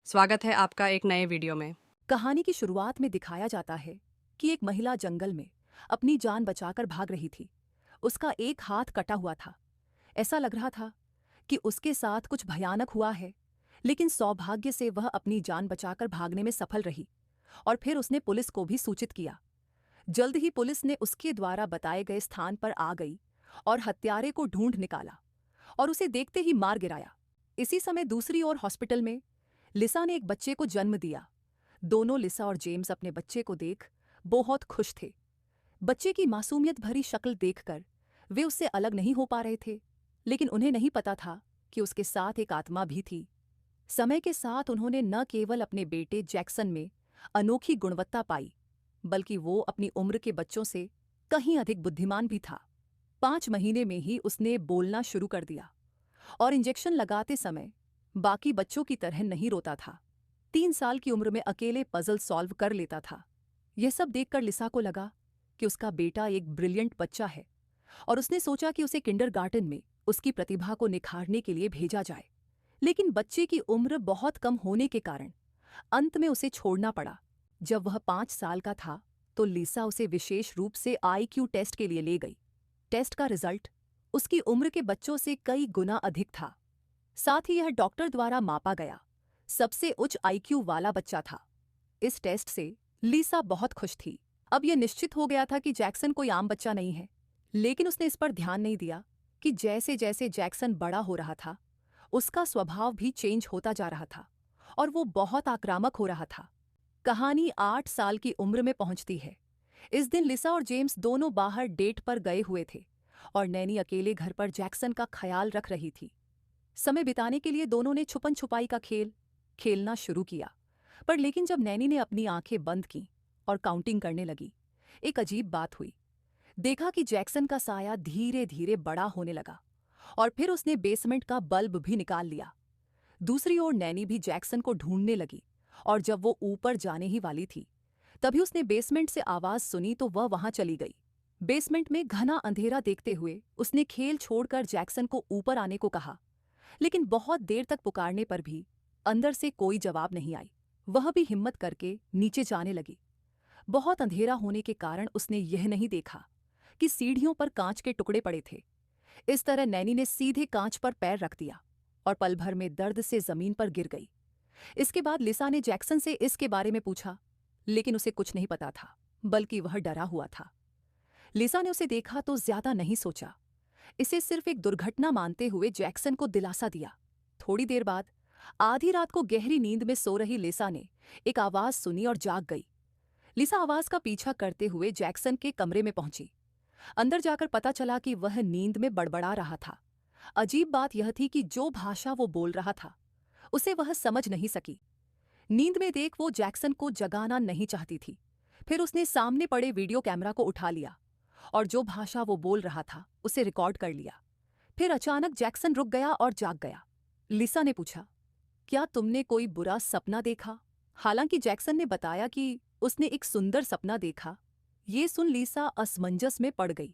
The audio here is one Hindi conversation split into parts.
स्वागत है आपका एक नए वीडियो में। कहानी की शुरुआत में दिखाया जाता है कि एक महिला जंगल में अपनी जान बचाकर भाग रही थी। उसका एक हाथ कटा हुआ था। ऐसा लग रहा था कि उसके साथ कुछ भयानक हुआ है, लेकिन सौभाग्य से वह अपनी जान बचाकर भागने में सफल रही और फिर उसने पुलिस को भी सूचित किया। जल्द ही पुलिस ने उसके द्वारा बताए गए स्थान पर आ गई और हत्यारे को ढूंढ निकाला और उसे देखते ही मार गिराया। इसी समय दूसरी ओर हॉस्पिटल में लिसा ने एक बच्चे को जन्म दिया। दोनों लिसा और जेम्स अपने बच्चे को देख बहुत खुश थे। बच्चे की मासूमियत भरी शक्ल देखकर वे उससे अलग नहीं हो पा रहे थे, लेकिन उन्हें नहीं पता था कि उसके साथ एक आत्मा भी थी। समय के साथ उन्होंने न केवल अपने बेटे जैक्सन में अनोखी गुणवत्ता पाई, बल्कि वो अपनी उम्र के बच्चों से कहीं अधिक बुद्धिमान भी था। 5 महीने में ही उसने बोलना शुरू कर दिया और इंजेक्शन लगाते समय बाकी बच्चों की तरह नहीं रोता था। 3 साल की उम्र में अकेले पजल सॉल्व कर लेता था। यह सब देखकर लिसा को लगा कि उसका बेटा एक ब्रिलियंट बच्चा है और उसने सोचा कि उसे किंडरगार्टन में उसकी प्रतिभा को निखारने के लिए भेजा जाए। लेकिन बच्चे की उम्र बहुत कम होने के कारण अंत में उसे छोड़ना पड़ा। जब वह 5 साल का था तो लिसा उसे विशेष रूप से आईक्यू टेस्ट के लिए ले गई। टेस्ट का रिजल्ट उसकी उम्र के बच्चों से कई गुना अधिक था। साथ ही यह डॉक्टर द्वारा मापा गया सबसे उच्च आईक्यू वाला बच्चा था। इस टेस्ट से लिसा बहुत खुश थी। अब यह निश्चित हो गया था कि जैक्सन कोई आम बच्चा नहीं है। लेकिन उसने इस पर ध्यान नहीं दिया कि जैसे जैसे जैक्सन बड़ा हो रहा था, उसका स्वभाव भी चेंज होता जा रहा था और वो बहुत आक्रामक हो रहा था। कहानी 8 साल की उम्र में पहुंचती है। इस दिन लिसा और जेम्स दोनों बाहर डेट पर गए हुए थे और नैनी अकेले घर पर जैक्सन का ख्याल रख रही थी। समय बिताने के लिए दोनों ने छुपन छुपाई का खेल खेलना शुरू किया। पर लेकिन जब नैनी ने अपनी आंखें बंद की और काउंटिंग करने लगी, एक अजीब बात हुई। देखा कि जैक्सन का साया धीरे धीरे बड़ा होने लगा और फिर उसने बेसमेंट का बल्ब भी निकाल लिया। दूसरी ओर नैनी भी जैक्सन को ढूंढने लगी और जब वो ऊपर जाने ही वाली थी, तभी उसने बेसमेंट से आवाज सुनी तो वह वहां चली गई। बेसमेंट में घना अंधेरा देखते हुए उसने खेल छोड़कर जैक्सन को ऊपर आने को कहा, लेकिन बहुत देर तक पुकारने पर भी अंदर से कोई जवाब नहीं आई। वह भी हिम्मत करके नीचे जाने लगी। बहुत अंधेरा होने के कारण उसने यह नहीं देखा कि सीढ़ियों पर कांच के टुकड़े पड़े थे। इस तरह नैनी ने सीधे कांच पर पैर रख दिया और पल भर में दर्द से जमीन पर गिर गई। इसके बाद लिसा ने जैक्सन से इसके बारे में पूछा, लेकिन उसे कुछ नहीं पता था, बल्कि वह डरा हुआ था। लिसा ने उसे देखा तो ज्यादा नहीं सोचा। इसे सिर्फ एक दुर्घटना मानते हुए जैक्सन को दिलासा दिया। थोड़ी देर बाद आधी रात को गहरी नींद में सो रही लिसा ने एक आवाज सुनी और जाग गई। लिसा आवाज का पीछा करते हुए जैक्सन के कमरे में पहुंची। अंदर जाकर पता चला कि वह नींद में बड़बड़ा रहा था। अजीब बात यह थी कि जो भाषा वो बोल रहा था उसे वह समझ नहीं सकी। नींद में देख वो जैक्सन को जगाना नहीं चाहती थी। फिर उसने सामने पड़े वीडियो कैमरा को उठा लिया और जो भाषा वो बोल रहा था उसे रिकॉर्ड कर लिया। फिर अचानक जैक्सन रुक गया और जाग गया। लिसा ने पूछा, क्या तुमने कोई बुरा सपना देखा? हालांकि जैक्सन ने बताया कि उसने एक सुंदर सपना देखा। ये सुन लिसा असमंजस में पड़ गई।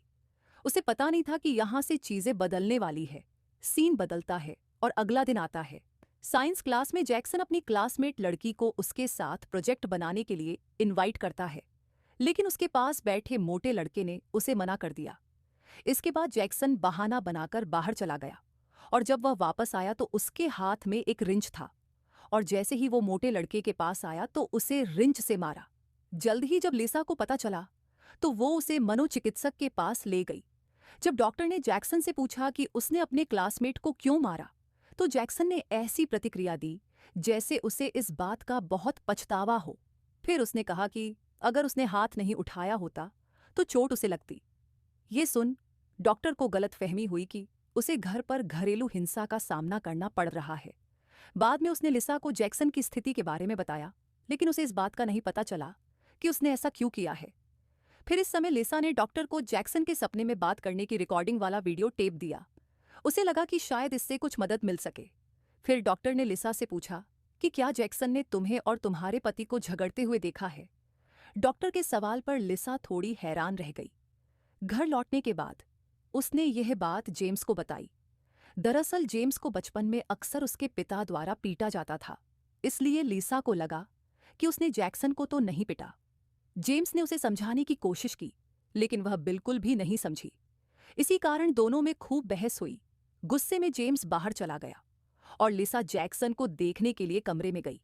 उसे पता नहीं था कि यहां से चीजें बदलने वाली है। सीन बदलता है और अगला दिन आता है। साइंस क्लास में जैक्सन अपनी क्लासमेट लड़की को उसके साथ प्रोजेक्ट बनाने के लिए इनवाइट करता है, लेकिन उसके पास बैठे मोटे लड़के ने उसे मना कर दिया। इसके बाद जैक्सन बहाना बनाकर बाहर चला गया और जब वह वापस आया तो उसके हाथ में एक रिंच था और जैसे ही वो मोटे लड़के के पास आया तो उसे रिंच से मारा। जल्द ही जब लिसा को पता चला तो वो उसे मनोचिकित्सक के पास ले गई। जब डॉक्टर ने जैक्सन से पूछा कि उसने अपने क्लासमेट को क्यों मारा, तो जैक्सन ने ऐसी प्रतिक्रिया दी जैसे उसे इस बात का बहुत पछतावा हो। फिर उसने कहा कि अगर उसने हाथ नहीं उठाया होता तो चोट उसे लगती। ये सुन डॉक्टर को गलतफहमी हुई कि उसे घर पर घरेलू हिंसा का सामना करना पड़ रहा है। बाद में उसने लिसा को जैक्सन की स्थिति के बारे में बताया, लेकिन उसे इस बात का नहीं पता चला कि उसने ऐसा क्यों किया है। फिर इस समय लिसा ने डॉक्टर को जैक्सन के सपने में बात करने की रिकॉर्डिंग वाला वीडियो टेप दिया। उसे लगा कि शायद इससे कुछ मदद मिल सके। फिर डॉक्टर ने लिसा से पूछा कि क्या जैक्सन ने तुम्हें और तुम्हारे पति को झगड़ते हुए देखा है। डॉक्टर के सवाल पर लिसा थोड़ी हैरान रह गई। घर लौटने के बाद उसने यह बात जेम्स को बताई। दरअसल जेम्स को बचपन में अक्सर उसके पिता द्वारा पीटा जाता था। इसलिए लीसा को लगा कि उसने जैक्सन को तो नहीं पिटा। जेम्स ने उसे समझाने की कोशिश की, लेकिन वह बिल्कुल भी नहीं समझी। इसी कारण दोनों में खूब बहस हुई। गुस्से में जेम्स बाहर चला गया और लिसा जैक्सन को देखने के लिए कमरे में गई।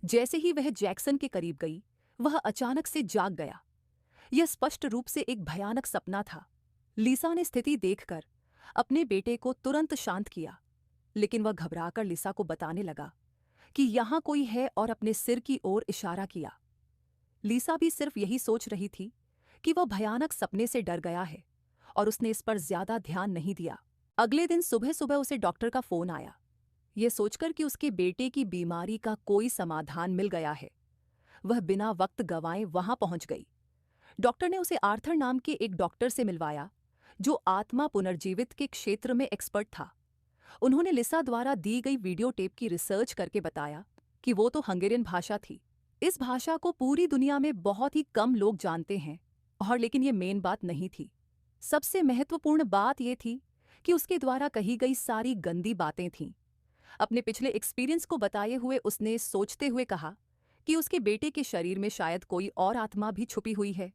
जैसे ही वह जैक्सन के करीब गई, वह अचानक से जाग गया। यह स्पष्ट रूप से एक भयानक सपना था। लिसा ने स्थिति देखकर अपने बेटे को तुरंत शांत किया, लेकिन वह घबराकर लिसा को बताने लगा कि यहां कोई है और अपने सिर की ओर इशारा किया। लिसा भी सिर्फ यही सोच रही थी कि वह भयानक सपने से डर गया है और उसने इस पर ज्यादा ध्यान नहीं दिया। अगले दिन सुबह सुबह उसे डॉक्टर का फोन आया, यह सोचकर कि उसके बेटे की बीमारी का कोई समाधान मिल गया है। वह बिना वक्त गंवाए वहां पहुंच गई। डॉक्टर ने उसे आर्थर नाम के एक डॉक्टर से मिलवाया, जो आत्मा पुनर्जीवित के क्षेत्र में एक्सपर्ट था। उन्होंने लिसा द्वारा दी गई वीडियो टेप की रिसर्च करके बताया कि वो तो हंगेरियन भाषा थी। इस भाषा को पूरी दुनिया में बहुत ही कम लोग जानते हैं, और लेकिन ये मेन बात नहीं थी। सबसे महत्वपूर्ण बात यह थी कि उसके द्वारा कही गई सारी गंदी बातें थीं। अपने पिछले एक्सपीरियंस को बताए हुए उसने सोचते हुए कहा कि उसके बेटे के शरीर में शायद कोई और आत्मा भी छुपी हुई है,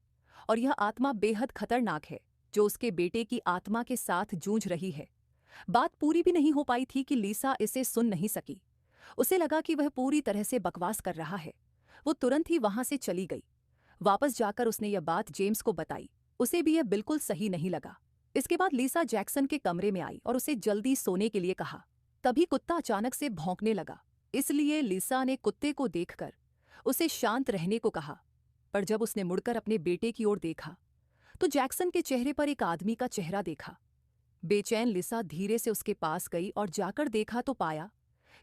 और यह आत्मा बेहद खतरनाक है, जो उसके बेटे की आत्मा के साथ जूझ रही है। बात पूरी भी नहीं हो पाई थी कि लिसा इसे सुन नहीं सकी। उसे लगा कि वह पूरी तरह से बकवास कर रहा है। वो तुरंत ही वहां से चली गई। वापस जाकर उसने यह बात जेम्स को बताई। उसे भी यह बिल्कुल सही नहीं लगा। इसके बाद लिसा जैक्सन के कमरे में आई और उसे जल्दी सोने के लिए कहा। तभी कुत्ता अचानक से भौंकने लगा, इसलिए लिसा ने कुत्ते को देखकर उसे शांत रहने को कहा। पर जब उसने मुड़कर अपने बेटे की ओर देखा, तो जैक्सन के चेहरे पर एक आदमी का चेहरा देखा। बेचैन लिसा धीरे से उसके पास गई और जाकर देखा तो पाया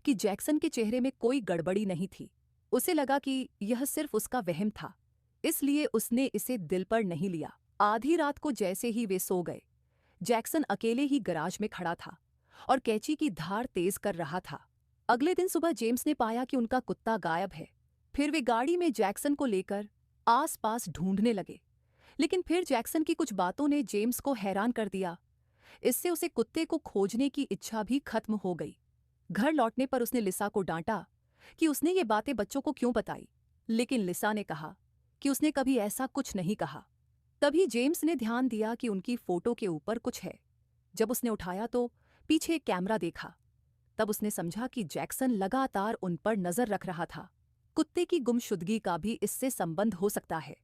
कि जैक्सन के चेहरे में कोई गड़बड़ी नहीं थी। उसे लगा कि यह सिर्फ उसका वहम था, इसलिए उसने इसे दिल पर नहीं लिया। आधी रात को जैसे ही वे सो गए, जैक्सन अकेले ही गराज में खड़ा था और कैंची की धार तेज कर रहा था। अगले दिन सुबह जेम्स ने पाया कि उनका कुत्ता गायब है। फिर वे गाड़ी में जैक्सन को लेकर आसपास ढूंढने लगे, लेकिन फिर जैक्सन की कुछ बातों ने जेम्स को हैरान कर दिया। इससे उसे कुत्ते को खोजने की इच्छा भी खत्म हो गई। घर लौटने पर उसने लिसा को डांटा कि उसने ये बातें बच्चों को क्यों बताई, लेकिन लिसा ने कहा कि उसने कभी ऐसा कुछ नहीं कहा। तभी जेम्स ने ध्यान दिया कि उनकी फोटो के ऊपर कुछ है। जब उसने उठाया तो पीछे एक कैमरा देखा। तब उसने समझा कि जैक्सन लगातार उन पर नजर रख रहा था। कुत्ते की गुमशुदगी का भी इससे संबंध हो सकता है।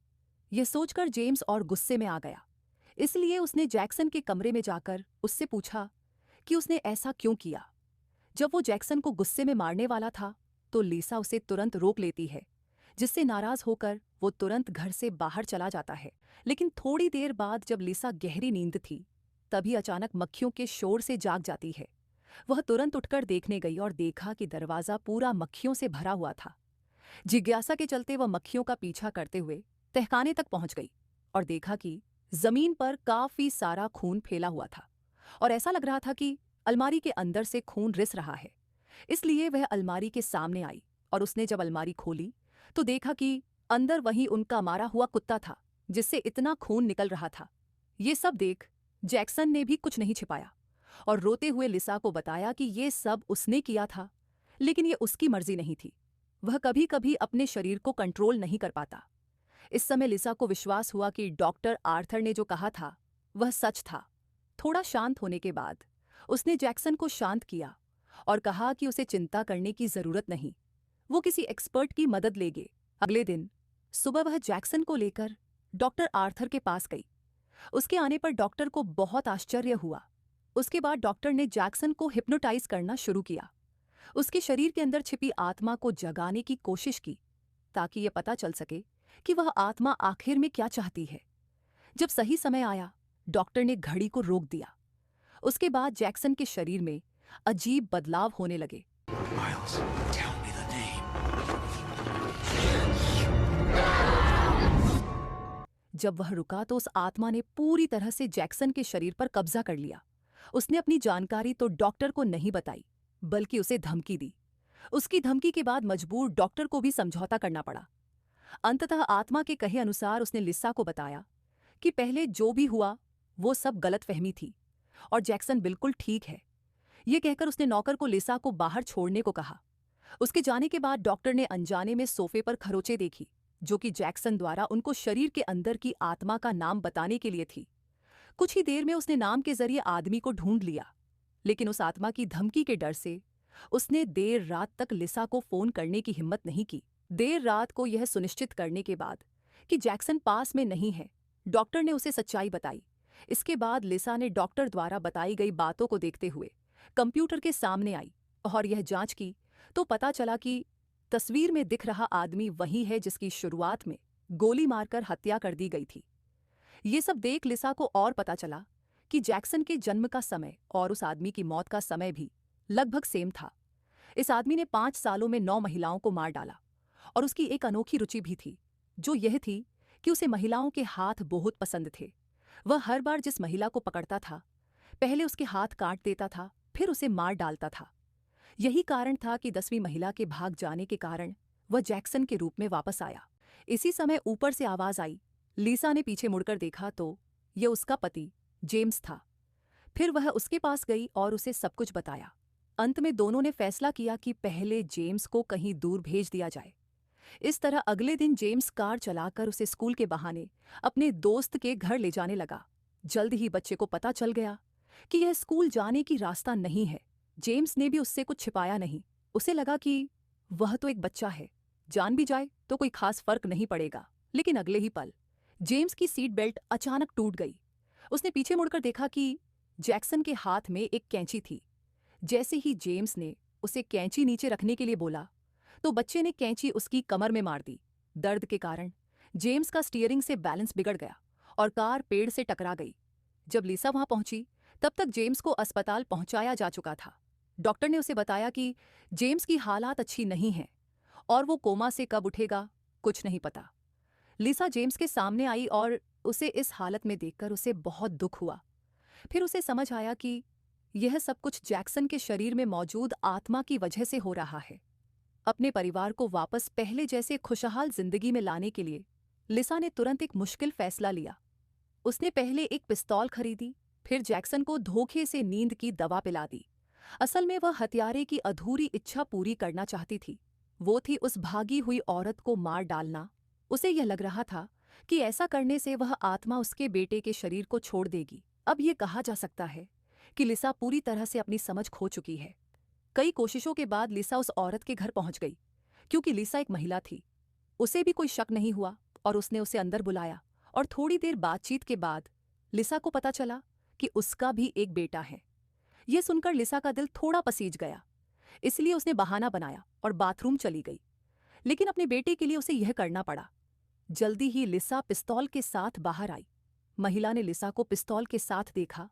यह सोचकर जेम्स और गुस्से में आ गया, इसलिए उसने जैक्सन के कमरे में जाकर उससे पूछा कि उसने ऐसा क्यों किया। जब वो जैक्सन को गुस्से में मारने वाला था, तो लिसा उसे तुरंत रोक लेती है, जिससे नाराज होकर वो तुरंत घर से बाहर चला जाता है। लेकिन थोड़ी देर बाद जब लिसा गहरी नींद थी, तभी अचानक मक्खियों के शोर से जाग जाती है। वह तुरंत उठकर देखने गई और देखा कि दरवाजा पूरा मक्खियों से भरा हुआ था। जिज्ञासा के चलते वह मक्खियों का पीछा करते हुए तहखाने तक पहुंच गई और देखा कि जमीन पर काफी सारा खून फैला हुआ था, और ऐसा लग रहा था कि अलमारी के अंदर से खून रिस रहा है। इसलिए वह अलमारी के सामने आई और उसने जब अलमारी खोली तो देखा कि अंदर वही उनका मारा हुआ कुत्ता था, जिससे इतना खून निकल रहा था। ये सब देख जैक्सन ने भी कुछ नहीं छिपाया और रोते हुए लिसा को बताया कि ये सब उसने किया था, लेकिन ये उसकी मर्जी नहीं थी। वह कभी कभी अपने शरीर को कंट्रोल नहीं कर पाता। इस समय लिसा को विश्वास हुआ कि डॉक्टर आर्थर ने जो कहा था वह सच था। थोड़ा शांत होने के बाद उसने जैक्सन को शांत किया और कहा कि उसे चिंता करने की जरूरत नहीं, वो किसी एक्सपर्ट की मदद लेंगे। अगले दिन सुबह वह जैक्सन को लेकर डॉक्टर आर्थर के पास गई। उसके आने पर डॉक्टर को बहुत आश्चर्य हुआ। उसके बाद डॉक्टर ने जैक्सन को हिप्नोटाइज करना शुरू किया। उसके शरीर के अंदर छिपी आत्मा को जगाने की कोशिश की, ताकि यह पता चल सके कि वह आत्मा आखिर में क्या चाहती है। जब सही समय आया, डॉक्टर ने घड़ी को रोक दिया। उसके बाद जैक्सन के शरीर में अजीब बदलाव होने लगे। Miles, tell me the name. जब वह रुका तो उस आत्मा ने पूरी तरह से जैक्सन के शरीर पर कब्जा कर लिया। उसने अपनी जानकारी तो डॉक्टर को नहीं बताई, बल्कि उसे धमकी दी। उसकी धमकी के बाद मजबूर डॉक्टर को भी समझौता करना पड़ा। अंततः आत्मा के कहे अनुसार उसने लिसा को बताया कि पहले जो भी हुआ वो सब गलतफहमी थी और जैक्सन बिल्कुल ठीक है। ये कहकर उसने नौकर को लिसा को बाहर छोड़ने को कहा। उसके जाने के बाद डॉक्टर ने अनजाने में सोफे पर खरोंचें देखी, जो कि जैक्सन द्वारा उनको शरीर के अंदर की आत्मा का नाम बताने के लिए थी। कुछ ही देर में उसने नाम के जरिए आदमी को ढूंढ लिया, लेकिन उस आत्मा की धमकी के डर से उसने देर रात तक लिसा को फोन करने की हिम्मत नहीं की। देर रात को यह सुनिश्चित करने के बाद कि जैक्सन पास में नहीं है, डॉक्टर ने उसे सच्चाई बताई। इसके बाद लिसा ने डॉक्टर द्वारा बताई गई बातों को देखते हुए कंप्यूटर के सामने आई और यह जांच की तो पता चला कि तस्वीर में दिख रहा आदमी वही है जिसकी शुरुआत में गोली मारकर हत्या कर दी गई थी। ये सब देख लिसा को और पता चला कि जैक्सन के जन्म का समय और उस आदमी की मौत का समय भी लगभग सेम था। इस आदमी ने 5 सालों में 9 महिलाओं को मार डाला और उसकी एक अनोखी रुचि भी थी, जो यह थी कि उसे महिलाओं के हाथ बहुत पसंद थे। वह हर बार जिस महिला को पकड़ता था, पहले उसके हाथ काट देता था, फिर उसे मार डालता था। यही कारण था कि 10वीं महिला के भाग जाने के कारण वह जैक्सन के रूप में वापस आया। इसी समय ऊपर से आवाज आई। लिसा ने पीछे मुड़कर देखा तो यह उसका पति जेम्स था। फिर वह उसके पास गई और उसे सब कुछ बताया। अंत में दोनों ने फैसला किया कि पहले जेम्स को कहीं दूर भेज दिया जाए। इस तरह अगले दिन जेम्स कार चलाकर उसे स्कूल के बहाने अपने दोस्त के घर ले जाने लगा। जल्द ही बच्चे को पता चल गया कि यह स्कूल जाने की रास्ता नहीं है। जेम्स ने भी उससे कुछ छिपाया नहीं। उसे लगा कि वह तो एक बच्चा है, जान भी जाए तो कोई खास फर्क नहीं पड़ेगा। लेकिन अगले ही पल जेम्स की सीट बेल्ट अचानक टूट गई। उसने पीछे मुड़कर देखा कि जैक्सन के हाथ में एक कैंची थी। जैसे ही जेम्स ने उसे कैंची नीचे रखने के लिए बोला तो बच्चे ने कैंची उसकी कमर में मार दी। दर्द के कारण जेम्स का स्टीयरिंग से बैलेंस बिगड़ गया और कार पेड़ से टकरा गई। जब लिसा वहां पहुंची तब तक जेम्स को अस्पताल पहुंचाया जा चुका था। डॉक्टर ने उसे बताया कि जेम्स की हालात अच्छी नहीं है और वो कोमा से कब उठेगा कुछ नहीं पता। लिसा जेम्स के सामने आई और उसे इस हालत में देखकर उसे बहुत दुख हुआ। फिर उसे समझ आया कि यह सब कुछ जैक्सन के शरीर में मौजूद आत्मा की वजह से हो रहा है। अपने परिवार को वापस पहले जैसे खुशहाल जिंदगी में लाने के लिए लिसा ने तुरंत एक मुश्किल फैसला लिया। उसने पहले एक पिस्तौल खरीदी, फिर जैक्सन को धोखे से नींद की दवा पिला दी। असल में वह हत्यारे की अधूरी इच्छा पूरी करना चाहती थी। वो थी उस भागी हुई औरत को मार डालना। उसे यह लग रहा था कि ऐसा करने से वह आत्मा उसके बेटे के शरीर को छोड़ देगी। अब यह कहा जा सकता है कि लिसा पूरी तरह से अपनी समझ खो चुकी है। कई कोशिशों के बाद लिसा उस औरत के घर पहुंच गई। क्योंकि लिसा एक महिला थी, उसे भी कोई शक नहीं हुआ और उसने उसे अंदर बुलाया और थोड़ी देर बातचीत के बाद लिसा को पता चला कि उसका भी एक बेटा है। यह सुनकर लिसा का दिल थोड़ा पसीज गया, इसलिए उसने बहाना बनाया और बाथरूम चली गई। लेकिन अपने बेटे के लिए उसे यह करना पड़ा। जल्दी ही लिसा पिस्तौल के साथ बाहर आई। महिला ने लिसा को पिस्तौल के साथ देखा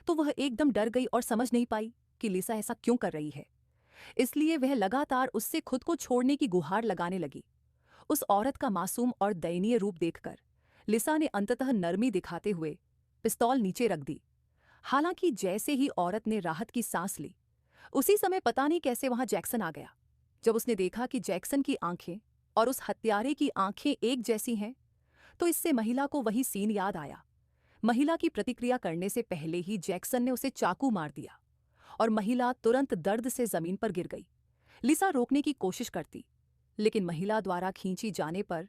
तो वह एकदम डर गई और समझ नहीं पाई कि लिसा ऐसा क्यों कर रही है। इसलिए वह लगातार उससे खुद को छोड़ने की गुहार लगाने लगी। उस औरत का मासूम और दयनीय रूप देखकर लिसा ने अंततः नरमी दिखाते हुए पिस्तौल नीचे रख दी। हालांकि जैसे ही औरत ने राहत की सांस ली, उसी समय पता नहीं कैसे वहां जैक्सन आ गया। जब उसने देखा कि जैक्सन की आंखें और उस हत्यारे की आंखें एक जैसी हैं, तो इससे महिला को वही सीन याद आया। महिला की प्रतिक्रिया करने से पहले ही जैक्सन ने उसे चाकू मार दिया और महिला तुरंत दर्द से जमीन पर गिर गई। लिसा रोकने की कोशिश करती, लेकिन महिला द्वारा खींची जाने पर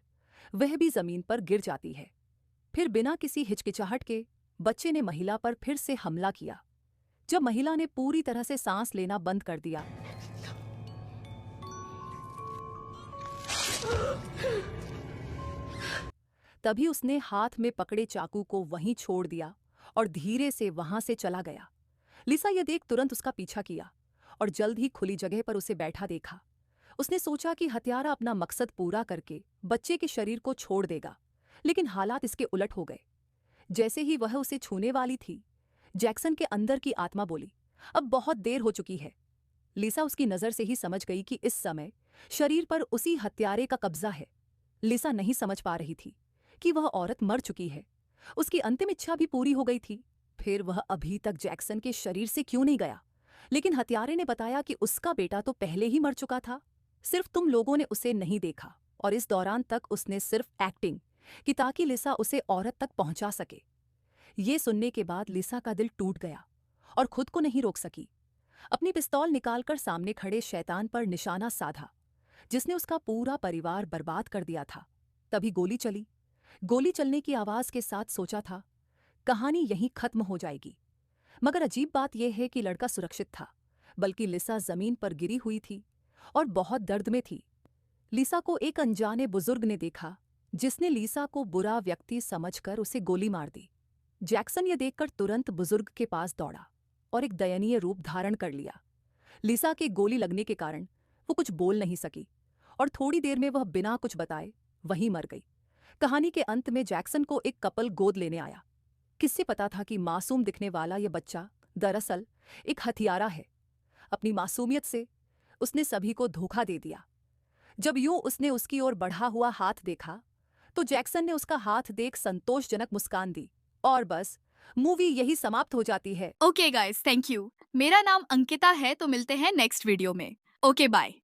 वह भी जमीन पर गिर जाती है। फिर बिना किसी हिचकिचाहट के बच्चे ने महिला पर फिर से हमला किया। जब महिला ने पूरी तरह से सांस लेना बंद कर दिया, तभी उसने हाथ में पकड़े चाकू को वहीं छोड़ दिया और धीरे से वहां से चला गया। लिसा यह देख तुरंत उसका पीछा किया और जल्द ही खुली जगह पर उसे बैठा देखा। उसने सोचा कि हत्यारा अपना मकसद पूरा करके बच्चे के शरीर को छोड़ देगा, लेकिन हालात इसके उलट हो गए। जैसे ही वह उसे छूने वाली थी, जैक्सन के अंदर की आत्मा बोली, अब बहुत देर हो चुकी है। लिसा उसकी नजर से ही समझ गई कि इस समय शरीर पर उसी हत्यारे का कब्जा है। लिसा नहीं समझ पा रही थी कि वह औरत मर चुकी है। उसकी अंतिम इच्छा भी पूरी हो गई थी। फिर वह अभी तक जैक्सन के शरीर से क्यों नहीं गया? लेकिन हत्यारे ने बताया कि उसका बेटा तो पहले ही मर चुका था, सिर्फ तुम लोगों ने उसे नहीं देखा। और इस दौरान तक उसने सिर्फ एक्टिंग कि ताकि लिसा उसे औरत तक पहुंचा सके। ये सुनने के बाद लिसा का दिल टूट गया और खुद को नहीं रोक सकी। अपनी पिस्तौल निकालकर सामने खड़े शैतान पर निशाना साधा, जिसने उसका पूरा परिवार बर्बाद कर दिया था। तभी गोली चली। गोली चलने की आवाज के साथ सोचा था, कहानी यहीं खत्म हो जाएगी। मगर अजीब बात यह है कि लड़का सुरक्षित था, बल्कि लिसा जमीन पर गिरी हुई थी और बहुत दर्द में थी। लिसा को एक अनजाने बुजुर्ग ने देखा, जिसने लिसा को बुरा व्यक्ति समझकर उसे गोली मार दी। जैक्सन ये देखकर तुरंत बुजुर्ग के पास दौड़ा और एक दयनीय रूप धारण कर लिया। लिसा के गोली लगने के कारण वो कुछ बोल नहीं सकी और थोड़ी देर में वह बिना कुछ बताए वहीं मर गई। कहानी के अंत में जैक्सन को एक कपल गोद लेने आया। किससे पता था कि मासूम दिखने वाला यह बच्चा दरअसल एक हथियारा है। अपनी मासूमियत से उसने सभी को धोखा दे दिया। जब यूं उसने उसकी ओर बढ़ा हुआ हाथ देखा तो जैक्सन ने उसका हाथ देख संतोषजनक मुस्कान दी और बस मूवी यही समाप्त हो जाती है। Okay guys, thank you. मेरा नाम अंकिता है, तो मिलते हैं नेक्स्ट वीडियो में। Okay bye.